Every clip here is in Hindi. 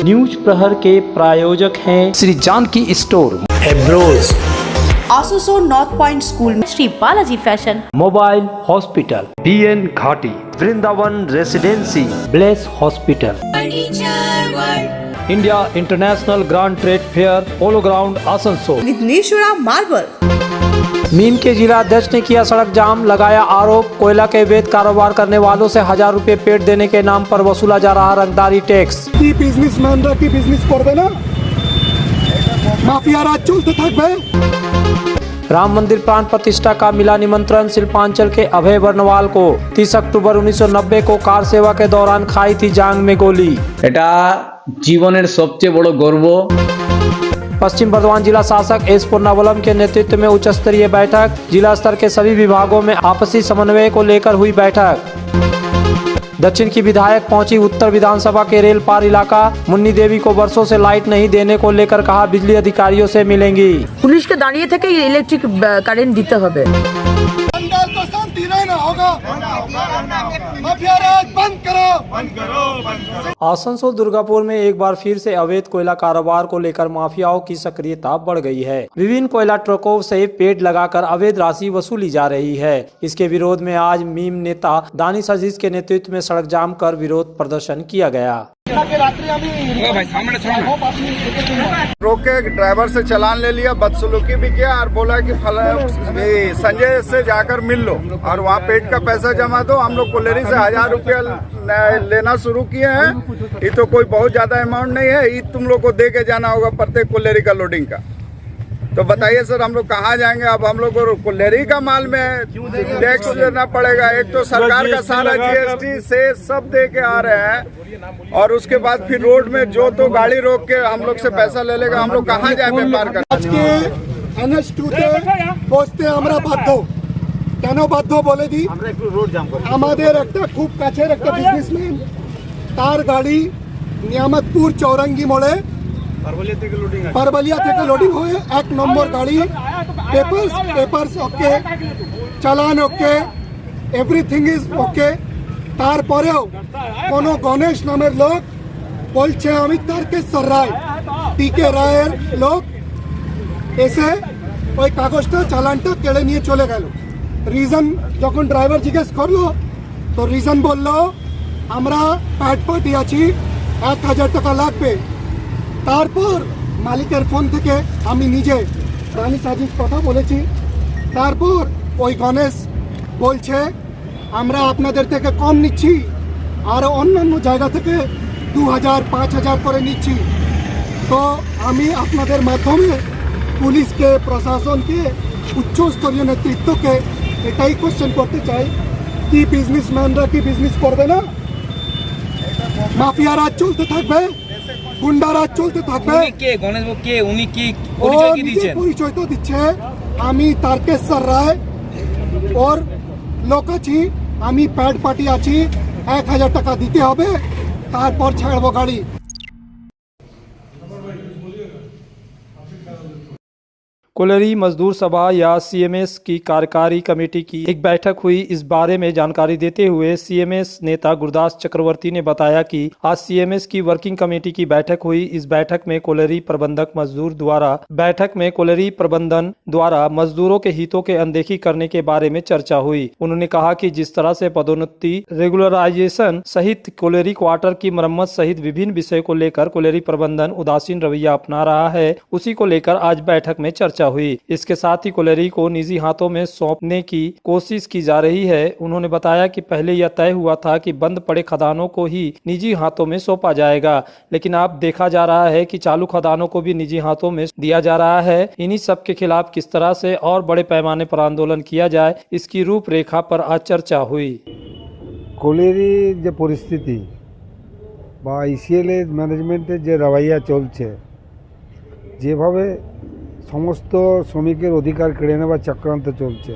न्यूज प्रहर के प्रायोजक हैं श्री जानकी स्टोर, एब्रोज, आसोसोल नॉर्थ पॉइंट स्कूल में Shri Balaji fashion, mobile hospital, BN घाटी, Vrindavan residency, bless hospital, India international grand trade fair, polo ground Asansol, Vighneshwara marble. MIM के जिला अध्यक्ष ने किया सड़क जाम, लगाया आरोप कोयला के अवैध कारोबार करने वालों से 1000 रुपए पेट देने के नाम पर वसूला जा रहा रंगदारी टैक्स। কি বিজনেসম্যানরা কি বিজনেস করবে না, মাফিয়া রাজ চলতে থাকবে। राम मंदिर प्राण प्रतिष्ठा का मिला निमंत्रण, शिल्पांचल के अभय बर्नवाल को 30 अक्टूबर 1990 को कार सेवा के दौरान खाई थी जांग में गोली। এটা জীবনের সবচেয়ে বড় গর্ব। पश्चिम बर्धमान जिला शासक एस पूर्णावलम के नेतृत्व में उच्च स्तरीय बैठक, जिला स्तर के सभी विभागों में आपसी समन्वय को लेकर हुई बैठक। दक्षिण की विधायक पहुंची उत्तर विधानसभा के रेल पार इलाका, मुन्नी देवी को वर्षों से लाइट नहीं देने को लेकर कहा बिजली अधिकारियों से मिलेंगी। পুলিশকে দাঁড়িয়ে থেকে ইলেকট্রিক কারেন্ট দিতে হবে। बंगाल को शांति रहना होगा, माफिया राज बंद करो। आसनसोल दुर्गापुर में एक बार फिर से अवैध कोयला कारोबार को लेकर माफियाओं की सक्रियता बढ़ गई है। विभिन्न कोयला ट्रकों से पेड़ लगाकर अवैध राशि वसूली जा रही है। इसके विरोध में आज मीम नेता दानिश अजीज के नेतृत्व में सड़क जाम कर विरोध प्रदर्शन किया गया। रोक के ड्राइवर से चालान ले लिया, बदसलूकी भी किया और बोला कि संजय से जाकर मिल लो और वहाँ पेट का पैसा जमा दो। हम लोग कोलेरी से 1000 रुपया लेना शुरू किए हैं। ये तो कोई बहुत ज्यादा अमाउंट नहीं है, ये तुम लोग को दे के जाना होगा प्रत्येक कोलेरी का लोडिंग का। तो बताइए सर, हम लोग कहाँ जाएंगे? अब हम लोग को कोलेरी का माल में टैक्स देना पड़ेगा। एक तो सरकार का सारा GST से सब दे के आ रहे हैं और उसके बाद फिर रोड में जो तो गाड़ी रोक के हम लोग से पैसा ले लेगा। हम लोग कहाँ जाए व्यापार करने? আজকে NH2 তে বসতে আমরা বাধ্য। কেন বাধ্য বলে দিই, আমাদের একটা খুব কাছের একটা বিজনেসম্যান, তার গাড়ি নিয়ামতপুর চৌরঙ্গি মোড়ে পারবলিয়া থেকে লোডিং হয়ে 1 নম্বর গাড়ি, পেপারস ওকে, চালান ওকে, এভরিথিং ইজ ওকে। তারপরেও কোনো গণেশ নামের লোক বলছে আমি তারকেশ্বর রায়, টিকে রায়ের লোক এসে ওই কাগজটা চালানটা কেড়ে নিয়ে চলে গেল। রিজন যখন ড্রাইভার জিজ্ঞেস করলো তো রিজন বলল আমরা প্যাড পার্টি আছি, 1000 টাকা লাগবে। তারপর মালিকের ফোন থেকে আমি নিজে দানিশ আজিজ কথা বলেছি। তারপর ওই গণেশ বলছে আমরা আপনাদের থেকে কম নিচ্ছি আর অন্যান্য জায়গা থেকে 2000 5000 করে নিচ্ছি। তো আমি আপনাদের মাধ্যমে পুলিশকে, প্রশাসনকে, উচ্চস্তরীয় নেতৃত্বকে এটাই কোশ্চেন করতে চাই কি বিজনেসম্যানরা কি বিজনেস করবে না, মাফিয়া রাজ চলতে থাকবে, গুন্ডা রাজ চলতে থাকবে। কে গণেশ কে উনি কি ও পরিচয় কি নিজে দিয়েছেন? পরিচয় তো দিচ্ছে আমি তারকেশ্বর রায় ওর লোক আছি, আমি প্যাড পার্টি আছি, 1000 টাকা দিতে হবে তারপর ছাড়বো গাড়ি। कोलेरी मजदूर सभा या CMS की कार्यकारी कमेटी की एक बैठक हुई। इस बारे में जानकारी देते हुए CMS नेता गुरदास चक्रवर्ती ने बताया कि आज CMS की वर्किंग कमेटी की बैठक हुई। इस बैठक में कोलेरी प्रबंधन द्वारा मजदूरों के हितों के अनदेखी करने के बारे में चर्चा हुई। उन्होंने कहा कि जिस तरह से पदोन्नति, रेगुलराइजेशन सहित कोलेरी क्वार्टर की मरम्मत सहित विभिन्न विषय को लेकर कोलेरी प्रबंधन उदासीन रवैया अपना रहा है, उसी को लेकर आज बैठक में चर्चा हुई। इसके साथ ही कोलेरी को निजी हाथों में सौंपने की कोशिश की जा रही है। उन्होंने बताया कि पहले यह तय हुआ था कि बंद पड़े खदानों को ही निजी हाथों में सौंपा जाएगा, लेकिन अब देखा जा रहा है कि चालू खदानों को भी निजी हाथों में दिया जा रहा है। इन्हीं सब के खिलाफ किस तरह से और बड़े पैमाने पर आंदोलन किया जाए, इसकी रूपरेखा पर आज चर्चा हुई। कोलेरी যে পরিস্থিতি বা ICL ম্যানেজমেন্টের যে রवैया চলছে, যেভাবে সমস্ত শ্রমিকের অধিকার কেড়ে নেওয়ার চক্রান্ত চলছে,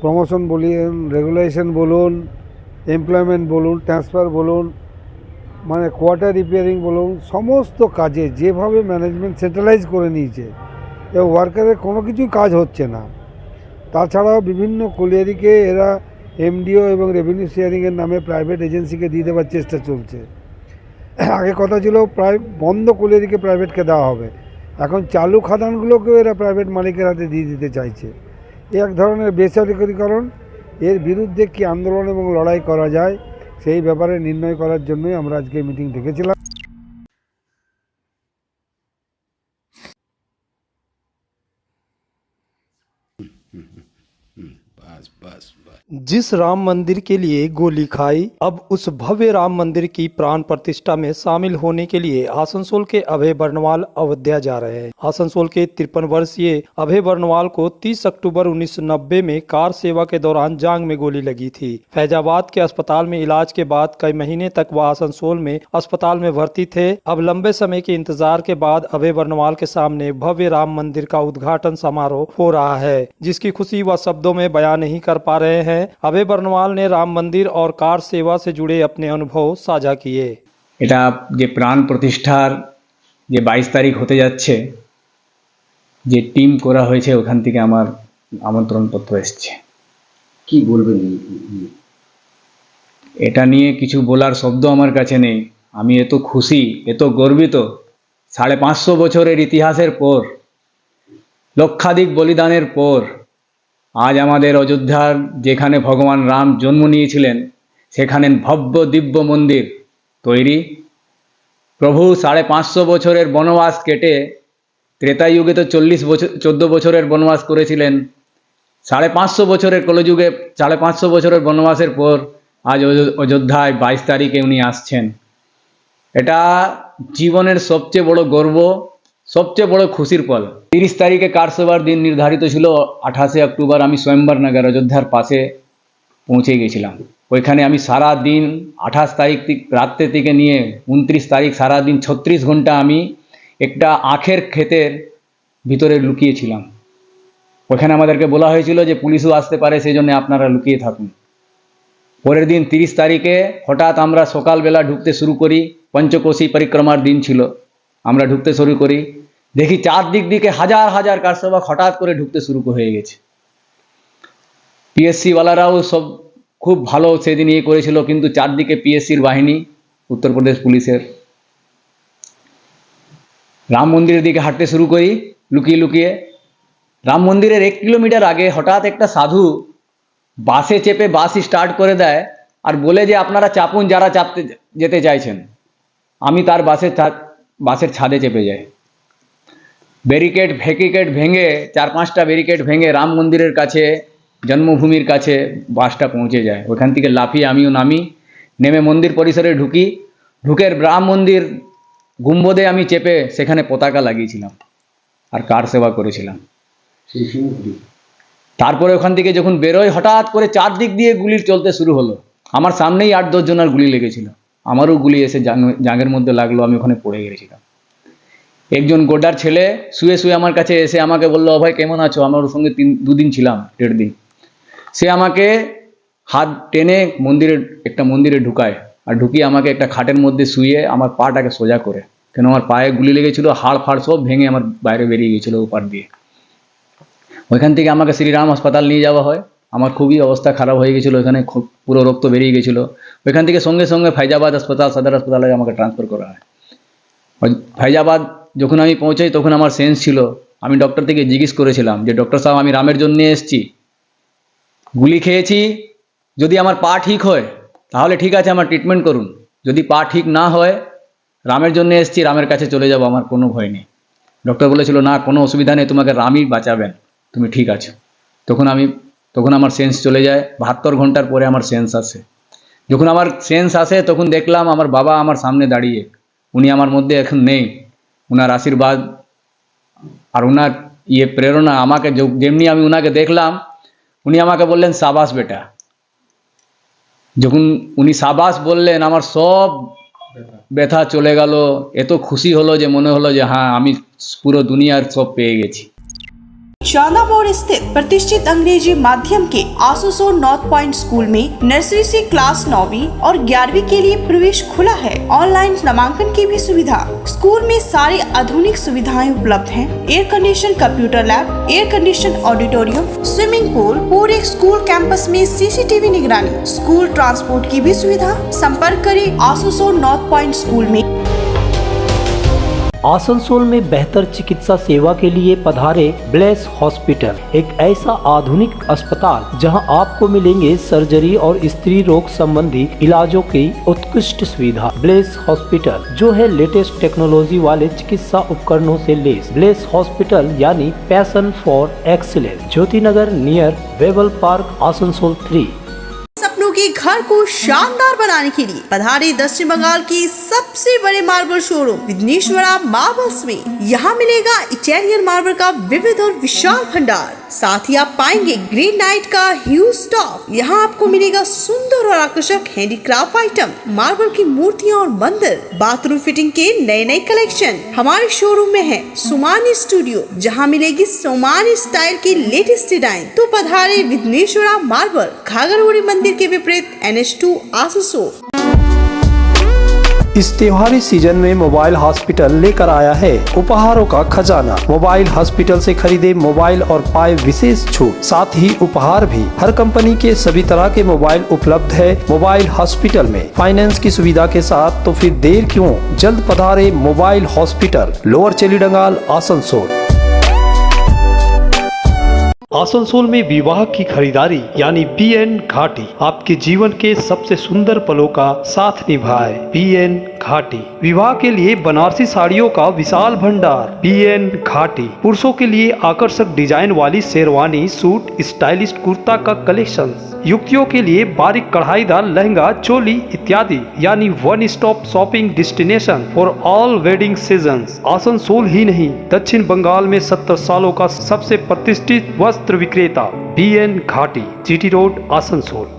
প্রমোশন বলুন, রেগুলেশন বলুন, এমপ্লয়মেন্ট বলুন, ট্রান্সফার বলুন, মানে কোয়ার্টার রিপেয়ারিং বলুন, সমস্ত কাজে যেভাবে ম্যানেজমেন্ট সেন্ট্রালাইজ করে নিয়েছে এবং ওয়ার্কারের কোনো কিছুই কাজ হচ্ছে না। তাছাড়াও বিভিন্ন কোলিয়ারিকে এরা MDO এবং রেভিনিউ শেয়ারিংয়ের নামে প্রাইভেট এজেন্সিকে দিয়ে দেওয়ার চেষ্টা চলছে। আগে কথা ছিল প্রায় বন্ধ কোলেরিকে প্রাইভেটকে দেওয়া হবে, এখন চালু খাদানগুলোকেও এরা প্রাইভেট মালিকের হাতে দিয়ে দিতে চাইছে। এ এক ধরনের বেসরকারীকরণ। এর বিরুদ্ধে কি আন্দোলন এবং লড়াই করা যায় সেই ব্যাপারে নির্ণয় করার জন্যই আমরা আজকে মিটিং ডেকেছিলাম। जिस राम मंदिर के लिए गोली खाई, अब उस भव्य राम मंदिर की प्राण प्रतिष्ठा में शामिल होने के लिए आसनसोल के अभय बर्नवाल अयोध्या जा रहे हैं। आसनसोल के 53 वर्षीय अभय बर्नवाल को 30 अक्टूबर 1990 में कार सेवा के दौरान जांघ में गोली लगी थी। फैजाबाद के अस्पताल में इलाज के बाद कई महीने तक वह आसनसोल में अस्पताल में भर्ती थे। अब लंबे समय के इंतजार के बाद अभय बर्नवाल के सामने भव्य राम मंदिर का उद्घाटन समारोह हो रहा है, जिसकी खुशी वह शब्दों में बयान नहीं कर पा रहे हैं। अभय बर्नवाल ने राम मंदिर और कार सेवा से जुड़े अपने अनुभव साझा किए। এটা যে প্রাণ প্রতিষ্ঠার যে 22 তারিখ হতে যাচ্ছে, যে টিম করা হয়েছে ওখান থেকে আমার আমন্ত্রণপত্র এসেছে। কি বলবেন? এটা নিয়ে কিছু বলার শব্দ আমার কাছে নেই। আমি এত খুশি, এত গর্বিত। 550 বছরের ইতিহাসের পর, লক্ষাধিক বলিদানের পর আজ আমাদের অযোধ্যার যেখানে ভগবান রাম জন্ম নিয়েছিলেন সেখানে ভব্য দিব্য মন্দির তৈরি। প্রভু 550 বছরের বনবাস কেটে ত্রেতাযুগে তো 14 বছরের বনবাস করেছিলেন। 550 বছরের কলিযুগে 550 বছরের বনবাসের পর আজ অযোধ্যায় 22 তারিখে উনি আসছেন। এটা জীবনের সবচেয়ে বড় গর্ব, সবচেয়ে বড় খুশির পল। 30 তারিখে কার সেবার দিন নির্ধারিত ছিল। 28 অক্টোবর আমি স্বয়ম্বরনগর অযোধ্যার পাশে পৌঁছে গেছিলাম। ওইখানে আমি সারা দিন 28 তারিখ রাত্রে থেকে নিয়ে 29 তারিখ সারা দিন 36 ঘন্টা আমি একটা আখের ক্ষেতের ভিতরে লুকিয়েছিলাম। ওখানে আমাদেরকে বলা হয়েছিল যে পুলিশও আসতে পারে, সেই জন্য আপনারা লুকিয়ে থাকুন। পরের দিন 30 তারিখে হঠাৎ আমরা সকালবেলা ঢুকতে শুরু করি। পঞ্চকোশী পরিক্রমার দিন ছিল। আমরা ঢুকতে শুরু করি, দেখি চারদিক দিকে হাজার হাজার কারসেবক হঠাৎ করে ঢুকতে শুরু হয়ে গেছে। পিএসসি ওয়ালারাও সব খুব ভালো সেদিন করেছিল, কিন্তু চারদিকে পিএসসির বাহিনী, উত্তরপ্রদেশ পুলিশের। রাম মন্দিরের দিকে হাঁটতে শুরু করি লুকিয়ে লুকিয়ে। রাম মন্দিরের 1 কিলোমিটার আগে হঠাৎ একটা সাধু বাসে চেপে বাস স্টার্ট করে দেয় আর বলে যে আপনারা চাপুন যারা চাপতে যেতে চাইছেন। আমি তার বাসের ছাদে চেপে যাই। ব্যারিকেড ভেঙে 4-5টা ব্যারিকেড ভেঙে রাম মন্দিরের কাছে, জন্মভূমির কাছে বাসটা পৌঁছে যায়। ওখান থেকে লাফিয়ে আমিও নামি, নেমে মন্দির পরিসরে ঢুকে রাম মন্দির গুম্বদে আমি চেপে সেখানে পতাকা লাগিয়েছিলাম আর কার সেবা করেছিলাম। তারপরে ওখান থেকে যখন বেরোয় হঠাৎ করে চারদিক দিয়ে গুলির চলতে শুরু হলো। আমার সামনেই 8-10 জনের গুলি লেগেছিল। আমারও গুলি এসে জাঙের মধ্যে লাগলো, আমি ওখানে পড়ে গেছিলাম। একজন গোডার ছেলে শুয়ে শুয়ে আমার কাছে এসে আমাকে বললো, ভাই কেমন আছো? আমার ওর সঙ্গে 2 দিন ছিলাম, 1.5 দিন। সে আমাকে হাত টেনে একটা মন্দিরে ঢুকায় আর ঢুকিয়ে আমাকে একটা খাটের মধ্যে শুয়ে আমার পাটাকে সোজা করে, কেন আমার পায়ে গুলি লেগেছিল, হাড় ফাড় সব ভেঙে আমার বাইরে বেরিয়ে গেছিলো ওপার দিয়ে। ওইখান থেকে আমাকে শ্রীরাম হাসপাতাল নিয়ে যাওয়া হয়। আমার খুবই অবস্থা খারাপ হয়ে গেছিলো, ওখানে পুরো রক্ত বেরিয়ে গেছিলো। ওইখান থেকে সঙ্গে সঙ্গে ফৈজাবাদ হাসপাতাল, সদর হাসপাতালে আমাকে ট্রান্সফার করা হয়। ফৈজাবাদ যখন আমি পৌঁছাই তখন আমার সেন্স ছিল। আমি ডক্টর থেকে জিজ্ঞেস করেছিলাম যে ডক্টর সাহেব, আমি রামের জন্য এসেছি, গুলি খেয়েছি, যদি আমার পা ঠিক হয় তাহলে ঠিক আছে, আমার ট্রিটমেন্ট করুন। যদি পা ঠিক না হয়, রামের জন্য এসেছি, রামের কাছে চলে যাব, আমার কোনো ভয় নেই। ডক্টর বলেছিল, না কোনো অসুবিধা নেই, তোমাকে রামই বাঁচাবেন, তুমি ঠিক আছো। তখন আমার সেন্স চলে যায়। 72 ঘন্টার পরে আমার সেন্স আসে। যখন আমার সেন্স আসে তখন দেখলাম আমার বাবা আমার সামনে দাঁড়িয়ে। উনি আমার মধ্যে এখন নেই। ওনার আশীর্বাদ আর ওনার প্রেরণা আমাকে, যেমনি আমি ওনাকে দেখলাম, উনি আমাকে বললেন সাবাস বেটা। যখন উনি সাবাস বললেন আমার সব ব্যথা চলে গেল। এত খুশি হলো যে মনে হলো যে হ্যাঁ, আমি পুরো দুনিয়ার সব পেয়ে গেছি। शानामोड़ स्थित प्रतिष्ठित अंग्रेजी माध्यम के आसुसो नॉर्थ पॉइंट स्कूल में नर्सरी से क्लास 9वीं और 11वीं के लिए प्रवेश खुला है। ऑनलाइन नामांकन की भी सुविधा। स्कूल में सारी आधुनिक सुविधाएं उपलब्ध हैं। Air condition computer lab, air condition auditorium, swimming pool, पूरे स्कूल कैंपस में सीसीटीवी निगरानी, स्कूल ट्रांसपोर्ट की भी सुविधा। संपर्क करें आसुसो नॉर्थ पॉइंट स्कूल में। आसनसोल में बेहतर चिकित्सा सेवा के लिए पधारे ब्लेस हॉस्पिटल, एक ऐसा आधुनिक अस्पताल जहां आपको मिलेंगे सर्जरी और स्त्री रोग संबंधी इलाजों की उत्कृष्ट सुविधा। ब्लेस हॉस्पिटल जो है लेटेस्ट टेक्नोलॉजी वाले चिकित्सा उपकरणों से लेस। ब्लेस हॉस्पिटल यानी passion for excellence, Jyoti Nagar near Webel park, Asansol 3। सपनों के घर को शानदार बनाने के लिए पधारे दक्षिण बंगाल की सबसे बड़े मार्बल शोरूम विघ्नेश्वरा मार्बल्स में। यहाँ मिलेगा इटालियन मार्बल का विविध और विशाल भंडार। साथ ही आप पाएंगे ग्रेनाइट का ह्यूज स्टॉक। यहाँ आपको मिलेगा सुंदर और आकर्षक हैंडीक्राफ्ट आइटम, मार्बल की मूर्तियाँ और मंदिर, बाथरूम फिटिंग के नए नए कलेक्शन। हमारे शोरूम में है सोमानी स्टूडियो, जहाँ मिलेगी सोमानी स्टाइल की लेटेस्ट डिजाइन। तो पधारे विघ्नेश्वरा मार्बल, घाघरगुड़ी मंदिर के विपरीत NH2 आसुसोल। इस त्योहारी सीजन में मोबाइल हॉस्पिटल लेकर आया है उपहारों का खजाना। मोबाइल हॉस्पिटल से खरीदे मोबाइल और पाए विशेष छूट, साथ ही उपहार भी। हर कंपनी के सभी तरह के मोबाइल उपलब्ध है मोबाइल हॉस्पिटल में, फाइनेंस की सुविधा के साथ। तो फिर देर क्यों, जल्द पधारे mobile hospital, lower Chelidangal, Asansol. Asansol में विवाह की खरीदारी यानी BN घाटी आपके जीवन के सबसे सुंदर पलों का साथ निभाए। BN घाटी विवाह के लिए बनारसी साड़ियों का विशाल भंडार। BN घाटी पुरुषों के लिए आकर्षक डिजाइन वाली शेरवानी, सूट, स्टाइलिश कुर्ता का कलेक्शन, युवतियों के लिए बारीक कढ़ाईदार लहंगा, चोली इत्यादि, यानी one stop shopping destination for all wedding seasons. Asansol ही नहीं, दक्षिण बंगाल में 70 सालों का सबसे प्रतिष्ठित वस्त्र विक्रेता BN घाटी, GT रोड, आसनसोल।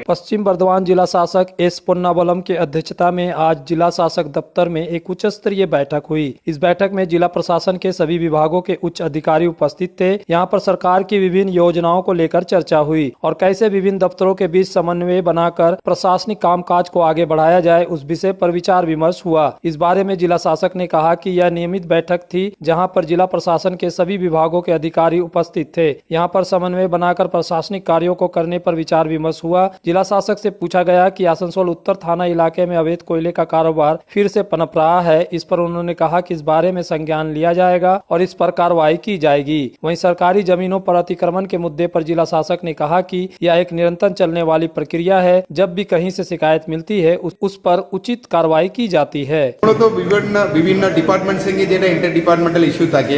पश्चिम बर्धमान जिला शासक S पोन्नावलम के अध्यक्षता में आज जिला शासक दफ्तर में एक उच्च स्तरीय बैठक हुई। इस बैठक में जिला प्रशासन के सभी विभागों के उच्च अधिकारी उपस्थित थे। यहाँ पर सरकार की विभिन्न योजनाओं को लेकर चर्चा हुई और कैसे विभिन्न दफ्तरों के बीच समन्वय बनाकर प्रशासनिक कामकाज को आगे बढ़ाया जाए, उस विषय पर विचार विमर्श हुआ। इस बारे में जिला शासक ने कहा कि यह नियमित बैठक थी जहाँ पर जिला प्रशासन के सभी विभागों के अधिकारी उपस्थित थे। यहाँ पर समन्वय बनाकर प्रशासनिक कार्यों को करने पर विचार विमर्श हुआ। जिला शासक से पूछा गया कि आसनसोल उत्तर थाना इलाके में अवैध कोयले का कारोबार फिर से पनप रहा है। इस पर उन्होंने कहा कि इस बारे में संज्ञान लिया जाएगा और इस पर कार्रवाई की जाएगी। वहीं सरकारी जमीनों पर अतिक्रमण के मुद्दे पर जिला शासक ने कहा कि यह एक निरंतर चलने वाली प्रक्रिया है। जब भी कहीं से शिकायत मिलती है उस पर उचित कार्रवाई की जाती है। तो विभिन्न डिपार्टमेंट से जेटा इंटर डिपार्टमेंटल इश्यू থাকে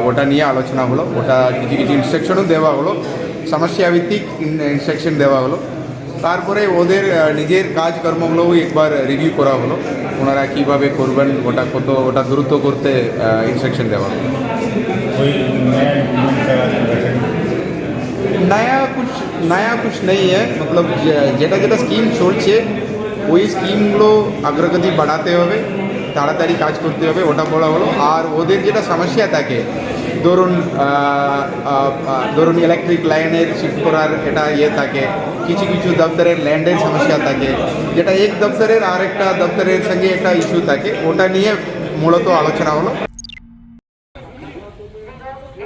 ওটা নিয়ে আলোচনা হলো, ওটা কিছু কিছু ইনস্ট্রাকশনও দেওয়া হলো, সমস্যা ভিত্তিক ইনস্ট্রাকশন দেওয়া হলো। তারপরে ওদের নিজের কাজকর্মগুলোও একবার রিভিউ করা হলো, ওনারা কীভাবে করবেন, ওটা দ্রুত করতে ইনস্ট্রাকশন দেওয়া হলো। नया कुछ नहीं है, मतलब যেটা যেটা স্কিম চলছে ওই স্কিমগুলো অগ্রগতি বাড়াতে হবে, তাড়াতাড়ি কাজ করতে হবে, ওটা বলা হলো। আর ওদের যেটা সমস্যা থাকে, ধরুন ইলেকট্রিক লাইনের শিফট করার এটা থাকে, কিছু কিছু দপ্তরের ল্যান্ডের সমস্যা থাকে, যেটা এক দপ্তরের আরেকটা দপ্তরের সঙ্গে একটা ইস্যু থাকে, ওটা নিয়ে মূলত আলোচনা হলো।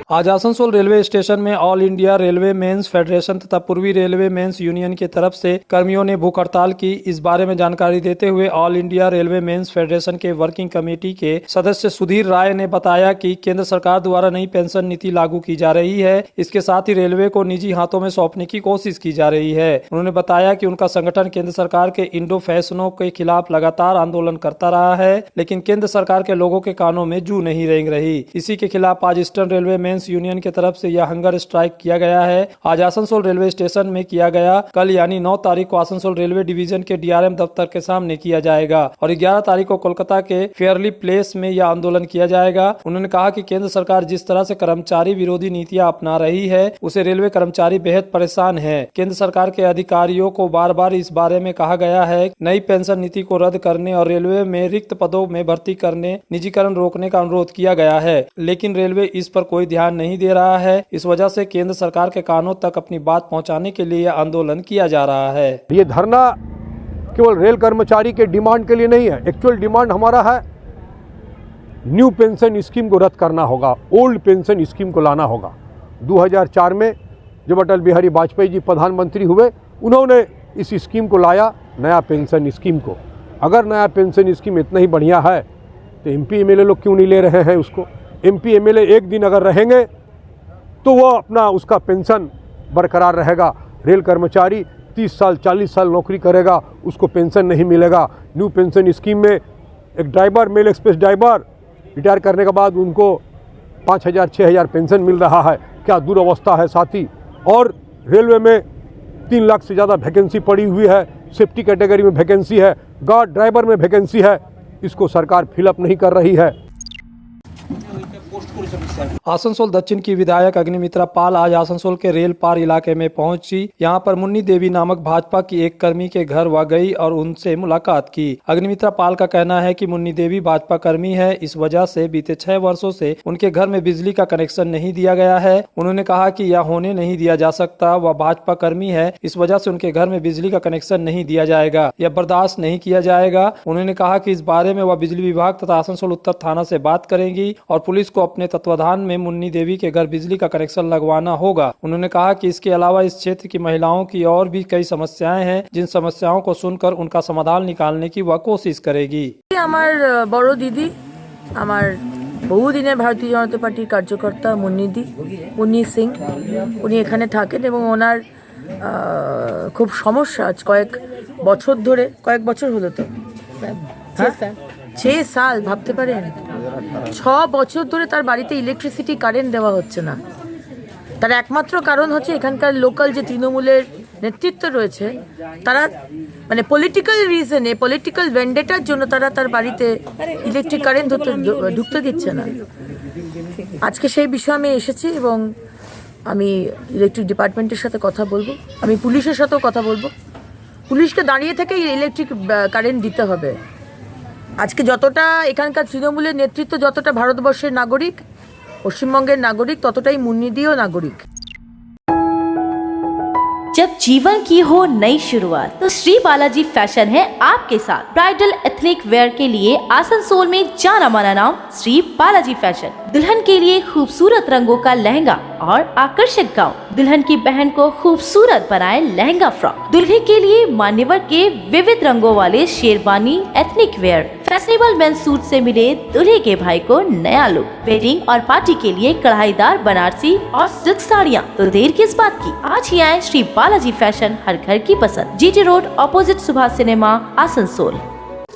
आज आसनसोल रेलवे स्टेशन में all India railway men's federation तथा पूर्वी रेलवे मेंस यूनियन की तरफ से कर्मियों ने भूख हड़ताल की। इस बारे में जानकारी देते हुए all India railway men's federation के वर्किंग कमेटी के सदस्य सुधीर राय ने बताया कि केंद्र सरकार द्वारा नई पेंशन नीति लागू की जा रही है। इसके साथ ही रेलवे को निजी हाथों में सौंपने की कोशिश की जा रही है। उन्होंने बताया कि उनका संगठन केंद्र सरकार के इंडो फैशनों के खिलाफ लगातार आंदोलन करता रहा है, लेकिन केंद्र सरकार के लोगों के कानों में जू नहीं रेंग रही। इसी के खिलाफ आज ईस्टर्न रेलवे वर्कमेंस यूनियन की तरफ से यह हंगर स्ट्राइक किया गया है। आज आसनसोल रेलवे स्टेशन में किया गया, कल यानी 9 तारीख को आसनसोल रेलवे डिवीजन के DRM दफ्तर के सामने किया जाएगा और 11 तारीख को कोलकाता के फेयरली प्लेस में यह आंदोलन किया जाएगा। उन्होंने कहा कि केंद्र सरकार जिस तरह से कर्मचारी विरोधी नीतियां अपना रही है, उसे रेलवे कर्मचारी बेहद परेशान है। केंद्र सरकार के अधिकारियों को बार बार इस बारे में कहा गया है नई पेंशन नीति को रद्द करने और रेलवे में रिक्त पदों में भर्ती करने, निजीकरण रोकने का अनुरोध किया गया है, लेकिन रेलवे इस पर कोई ध्यान नहीं दे रहा है। इस वजह से केंद्र सरकार के कानों तक अपनी बात पहुंचाने के लिए आंदोलन किया जा रहा है। ये धरना केवल रेल कर्मचारी के डिमांड के लिए नहीं है, एक्चुअल डिमांड हमारा है न्यू पेंशन स्कीम को रद्द करना होगा, ओल्ड पेंशन स्कीम को लाना होगा। 2004 में जब अटल बिहारी वाजपेयी जी प्रधानमंत्री हुए, उन्होंने इस स्कीम को लाया, नया पेंशन स्कीम को। अगर नया पेंशन स्कीम इतना ही बढ़िया है तो MP MLA लोग क्यों नहीं ले रहे हैं उसको? MP MLA एक दिन अगर रहेंगे तो वो अपना उसका पेंशन बरकरार रहेगा। रेल कर्मचारी 30 साल 40 साल नौकरी करेगा, उसको पेंशन नहीं मिलेगा। न्यू पेंशन स्कीम में एक driver, mail express driver retire करने के बाद उनको 5,000 6,000 पेंशन मिल रहा है। क्या दुरवस्था है साथी। और रेलवे में 3 लाख से ज़्यादा वैकेंसी पड़ी हुई है, सेफ्टी कैटेगरी में वैकेंसी है, गार्ड ड्राइवर में वैकेंसी है, इसको सरकार फिलअप नहीं कर रही है। आसनसोल दक्षिण की विधायक अग्निमित्रा पाल आज आसनसोल के रेल पार इलाके में पहुंची। यहां पर मुन्नी देवी नामक भाजपा की एक कर्मी के घर वह गई और उनसे मुलाकात की। अग्निमित्रा पाल का कहना है कि मुन्नी देवी भाजपा कर्मी है, इस वजह से बीते 6 वर्षों से उनके घर में बिजली का कनेक्शन नहीं दिया गया है। उन्होंने कहा कि यह होने नहीं दिया जा सकता, वह भाजपा कर्मी है, इस वजह से उनके घर में बिजली का कनेक्शन नहीं दिया जाएगा, यह बर्दाश्त नहीं किया जाएगा। उन्होंने कहा कि इस बारे में वह बिजली विभाग तथा आसनसोल उत्तर थाना से बात करेंगी और पुलिस को अपने तत्वाधान में मुन्नी देवी के घर बिजली का कनेक्शन लगवाना होगा। उन्होंने कहा कि इसके अलावा इस क्षेत्र की महिलाओं की और भी कई समस्याएं हैं, जिन समस्याओं को सुनकर उनका समाधान निकालने की वह कोशिश करेगी। আমার বড় দিদি, আমার বহুদিনের ভারতীয় জনতা পার্টির কার্যকর্তা মুন্নি সিং, উনি এখানে থাকেন এবং ওনার খুব সমস্যা। আজ কয়েক বছর হলো তো 6 সাল, ভাবতে পারেন 6 বছর ধরে তার বাড়িতে ইলেকট্রিসিটি কারেন্ট দেওয়া হচ্ছে না। তার একমাত্র কারণ হচ্ছে এখানকার লোকাল যে তৃণমূলের নেতৃত্ব রয়েছে, তারা মানে পলিটিক্যাল রিজনে, পলিটিক্যাল ভেন্ডেটার জন্য তারা তার বাড়িতে ইলেকট্রিক কারেন্ট ঢুকতে দিচ্ছে না। আজকে সেই বিষয়ে আমি এসেছি এবং আমি ইলেকট্রিক ডিপার্টমেন্টের সাথে কথা বলবো, আমি পুলিশের সাথেও কথা বলবো। পুলিশকে দাঁড়িয়ে থেকেই ইলেকট্রিক কারেন্ট দিতে হবে। আজকে যতটা এখানকার তৃণমূলের নেতৃত্ব যতটা ভারতবর্ষের নাগরিক, পশ্চিমবঙ্গের নাগরিক, ততটাই মুন্নিদিও নাগরিক। जब जीवन की हो नई शुरुआत तो श्री बालाजी फैशन है आपके साथ। ब्राइडल एथनिक वेयर के लिए आसनसोल में जाना माना नाम श्री बालाजी फैशन। दुल्हन के लिए खूबसूरत रंगों का लहंगा और आकर्षक गाउन, दुल्हन की बहन को खूबसूरत बनाए लहंगा फ्रॉक, दुल्हे के लिए मान्यवर के विविध रंगों वाले sherwani ethnic wear, fashionable men's suit से मिले दुल्हे के भाई को नया लुक, वेडिंग और पार्टी के लिए कढ़ाईदार बनारसी और सिल्क साड़ियाँ। तो देर किस बात की, आज ही आए श्री बालाजी फैशन, हर घर की पसंद, GT road opposite Subhash cinema, Asansol.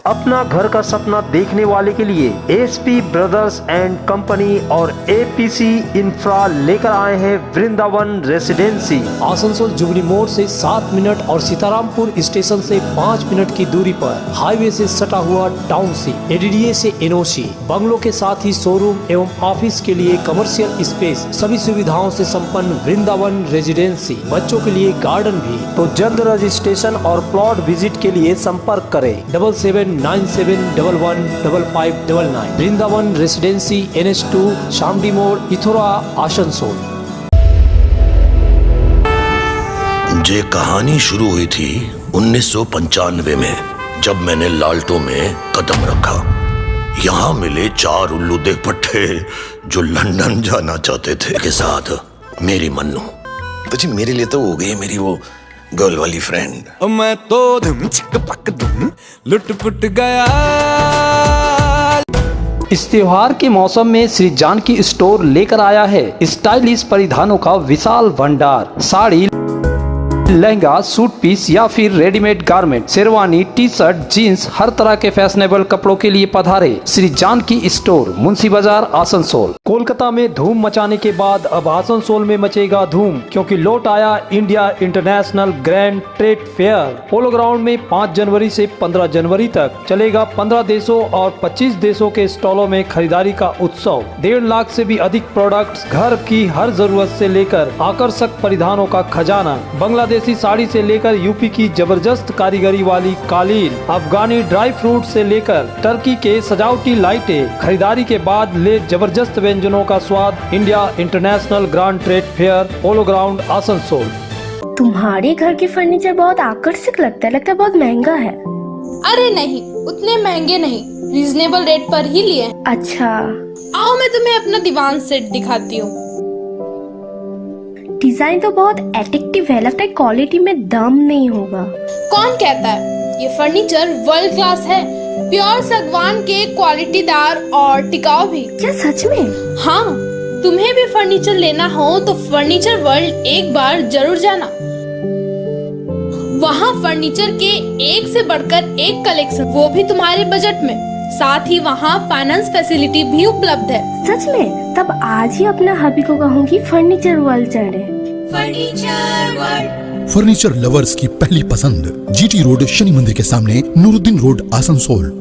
अपना घर का सपना देखने वाले के लिए SP ब्रदर्स एंड कंपनी और APC इंफ्रा लेकर आए हैं वृंदावन रेसिडेंसी। आसनसोल जुबली मोड़ से 7 मिनट और सीतारामपुर स्टेशन से 5 मिनट की दूरी पर हाईवे से सटा हुआ टाउनशिप, ADDA से NOC, बंगलों के साथ ही शोरूम एवं ऑफिस के लिए कमर्शियल स्पेस, सभी सुविधाओं से संपन्न वृंदावन रेजिडेंसी, बच्चों के लिए गार्डन भी। तो जल्द रजिस्ट्रेशन और प्लॉट विजिट के लिए संपर्क करें 7797115599। वृंदावन रेसिडेंसी, NH2, शामडी मोड़, इथोरा, आसनसोल। ये कहानी शुरू हुई थी 1995 में, जब मैंने लाल्टो में कदम रखा। यहाँ मिले 4 उल्लू देख पट्टे जो लंदन जाना चाहते थे। के साथ मेरी मन्नू, तो जी मेरे लिए तो हो गई मेरी वो गर्ल वाली फ्रेंड। मैं तो धुम चिक पक धुम लुट पुट गया। इस त्योहार के मौसम में श्री जानकी स्टोर लेकर आया है स्टाइलिश परिधानों का विशाल भंडार। साड़ी, लहंगा, सूट पीस या फिर readymade garment, sherwani, T shirt, jeans, हर तरह के फैशनेबल कपड़ों के लिए पधारे श्री जानकी स्टोर, मुंशी बाजार, आसनसोल। कोलकाता में धूम मचाने के बाद अब आसनसोल में मचेगा धूम, क्योंकि लौट आया India international grand trade fair. Polo ground में 5 जनवरी से 15 जनवरी तक चलेगा 15 देशों और 25 देशों के स्टॉलों में खरीदारी का उत्सव। 1.5 लाख से भी अधिक प्रोडक्ट्स, घर की हर जरूरत से लेकर आकर्षक परिधानों का खजाना, बांग्लादेशी साड़ी से लेकर यूपी की जबरदस्त कारीगरी वाली कालीन, अफगानी ड्राई फ्रूट से लेकर टर्की के सजावटी लाइटें। खरीदारी के बाद ले जबरदस्त व्यंजनों का स्वाद। India international grand trade fair, polo ground, Asansol. तुम्हारे घर के फर्नीचर बहुत आकर्षक लगता है बहुत महंगा है। अरे नहीं, उतने महंगे नहीं, रीजनेबल रेट पर ही लिए। अच्छा, आओ मैं तुम्हें अपना दीवान सेट दिखाती हूँ। डिजाइन तो बहुत एट्रैक्टिव है, लगता है क्वालिटी में दम नहीं होगा। कौन कहता है? ये फर्नीचर वर्ल्ड क्लास है, प्योर सागवान के, क्वालिटीदार और टिकाऊ भी। क्या सच में? हाँ, तुम्हें भी फर्नीचर लेना हो तो फर्नीचर वर्ल्ड एक बार जरूर जाना। वहाँ फर्नीचर के एक से बढ़कर एक कलेक्शन, वो भी तुम्हारे बजट में। साथ ही वहाँ फाइनेंस फैसिलिटी भी उपलब्ध है। सच में? तब आज ही अपना हबी को कहूँगी फर्नीचर वर्ल्ड चढ़े। फर्नीचर वर्ल्ड, फर्नीचर लवर्स की पहली पसंद, जीटी रोड, शनि मंदिर के सामने, नूरुद्दीन रोड, आसनसोल।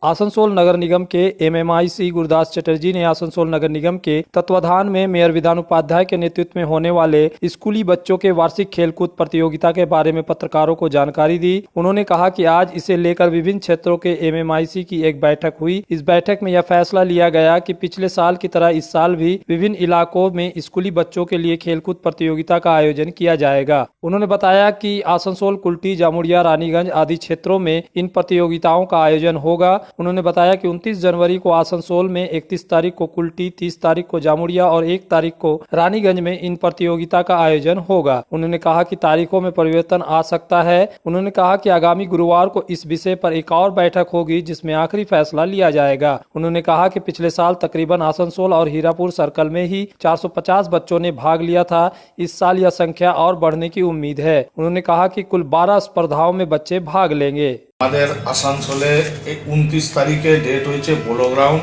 आसनसोल नगर निगम के MMIC गुरदास चटर्जी ने आसनसोल नगर निगम के तत्वाधान में मेयर विधान उपाध्याय के नेतृत्व में होने वाले स्कूली बच्चों के वार्षिक खेलकूद प्रतियोगिता के बारे में पत्रकारों को जानकारी दी। उन्होंने कहा कि आज इसे लेकर विभिन्न क्षेत्रों के MMIC की एक बैठक हुई। इस बैठक में यह फैसला लिया गया कि पिछले साल की तरह इस साल भी विभिन्न इलाकों में स्कूली बच्चों के लिए खेलकूद प्रतियोगिता का आयोजन किया जाएगा। उन्होंने बताया कि आसनसोल, कुल्टी, जामुड़िया, रानीगंज आदि क्षेत्रों में इन प्रतियोगिताओं का आयोजन होगा। उन्होंने बताया कि 29 जनवरी को आसनसोल में, 31 तारीख को कुल्टी, 30 तारीख को जामुड़िया और 1 तारीख को रानीगंज में इन प्रतियोगिता का आयोजन होगा। उन्होंने कहा कि तारीखों में परिवर्तन आ सकता है। उन्होंने कहा कि आगामी गुरुवार को इस विषय पर एक और बैठक होगी जिसमें आखिरी फैसला लिया जाएगा। उन्होंने कहा कि पिछले साल तकरीबन आसनसोल और हीरापुर सर्कल में ही 450 बच्चों ने भाग लिया था। इस साल यह संख्या और बढ़ने की उम्मीद है। उन्होंने कहा कि कुल 12 स्पर्धाओं में बच्चे भाग लेंगे। আমাদের আসানসোলে 29 তারিখে ডেট হয়েছে পোলো গ্রাউন্ড,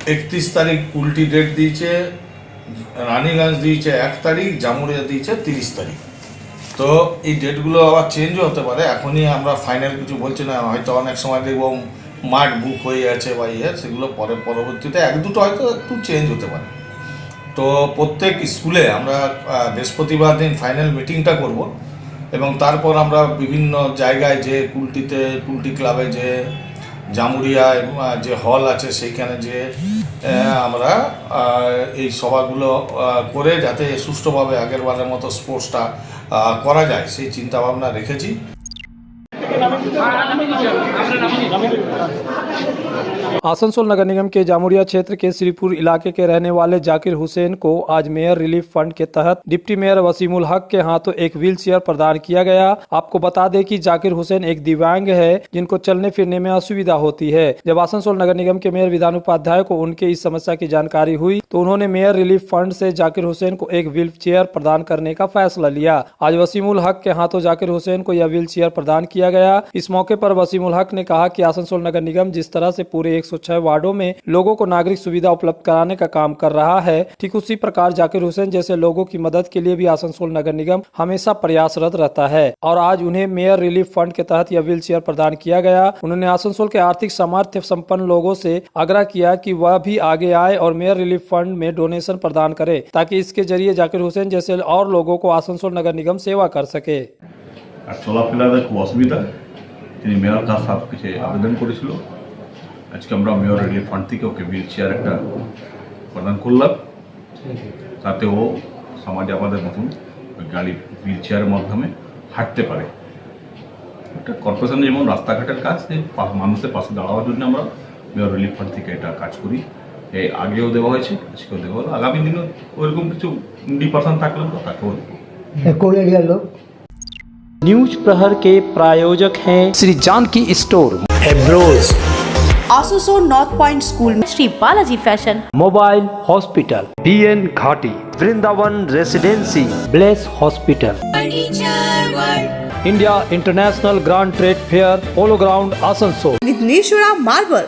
31 তারিখ কুলটি ডেট দিয়েছে, রানীগঞ্জ দিয়েছে 1 তারিখ, জামুড়িয়া দিয়েছে 30 তারিখ। তো এই ডেটগুলো আবার চেঞ্জও হতে পারে, এখনই আমরা ফাইনাল কিছু বলছি না। হয়তো অনেক সময় দেখব মাঠ বুক হয়ে আছে বা সেগুলো পরবর্তীতে 1-2টো হয়তো একটু চেঞ্জ হতে পারে। তো প্রত্যেক স্কুলে আমরা বৃহস্পতিবার দিন ফাইনাল মিটিংটা করব এবং তারপর আমরা বিভিন্ন জায়গায় যে কুলটি ক্লাবে, যে জামুড়িয়া যে হল আছে সেইখানে যে আমরা এই সভাগুলো করে যাতে সুষ্ঠুভাবে আগেরবারের মতো স্পোর্টসটা করা যায় সেই চিন্তা ভাবনা রেখেছি। आसनसोल नगर निगम के जामुड़िया क्षेत्र के श्रीपुर इलाके के रहने वाले जाकिर हुसैन को आज मेयर रिलीफ फंड के तहत डिप्टी मेयर वसीमुल हक के हाथों एक व्हील चेयर प्रदान किया गया। आपको बता दें कि जाकिर हुसैन एक दिव्यांग है जिनको चलने फिरने में असुविधा होती है। जब आसनसोल नगर निगम के मेयर विधान उपाध्याय को उनके इस समस्या की जानकारी हुई तो उन्होंने मेयर रिलीफ फंड से जाकिर हुसैन को एक व्हील चेयर प्रदान करने का फैसला लिया। आज वसीमुल हक के हाथों जाकिर हुसैन को यह व्हील चेयर प्रदान किया गया। इस मौके पर वसीमुल हक ने कहा कि आसनसोल नगर निगम जिस तरह से पूरे 106 वार्डों में लोगों को नागरिक सुविधा उपलब्ध कराने का काम कर रहा है, ठीक उसी प्रकार जाकिर हुसैन जैसे लोगों की मदद के लिए भी आसनसोल नगर निगम हमेशा प्रयासरत रहता है और आज उन्हें मेयर रिलीफ फंड के तहत यह व्हील चेयर प्रदान किया गया। उन्होंने आसनसोल के आर्थिक सामर्थ्य संपन्न लोगों से आग्रह किया कि वह भी आगे आए और मेयर रिलीफ फंड में डोनेशन प्रदान करे ताकि इसके जरिए जाकिर हुसैन जैसे और लोगों को आसनसोल नगर निगम सेवा कर सके। চলাফেরাতে খুব অসুবিধা, তিনি মেয়র কাছে সব কিছু আবেদন করেছিল। আজকে আমরা মেয়র রিলিফ ফান্ড থেকে ওকে হুইল চেয়ার একটা প্রদান করলাম, তাতে ও সমাজে আমাদের মতন গাড়ি হুইল চেয়ারের মাধ্যমে হাঁটতে পারে। একটা কর্পোরেশনের যেমন রাস্তাঘাটের কাজ, মানুষের পাশে দাঁড়াবার জন্য আমরা মেয়র রিলিফ ফান্ড থেকে এটা কাজ করি। এই আগেও দেওয়া হয়েছে, আজকেও দেওয়া হলো, আগামী দিনও ওইরকম কিছু ডিপার্সন থাকলে আমরা তাকেও দেবো। न्यूज प्रहर के प्रायोजक हैं श्री जानकी स्टोर, एब्रोज आसनसोल नॉर्थ पॉइंट स्कूल में Shri Balaji fashion, mobile hospital, BN घाटी, Vrindavan residency, bless hospital, India international grand trade fair, polo ground Asansol, Vighneshwara marble,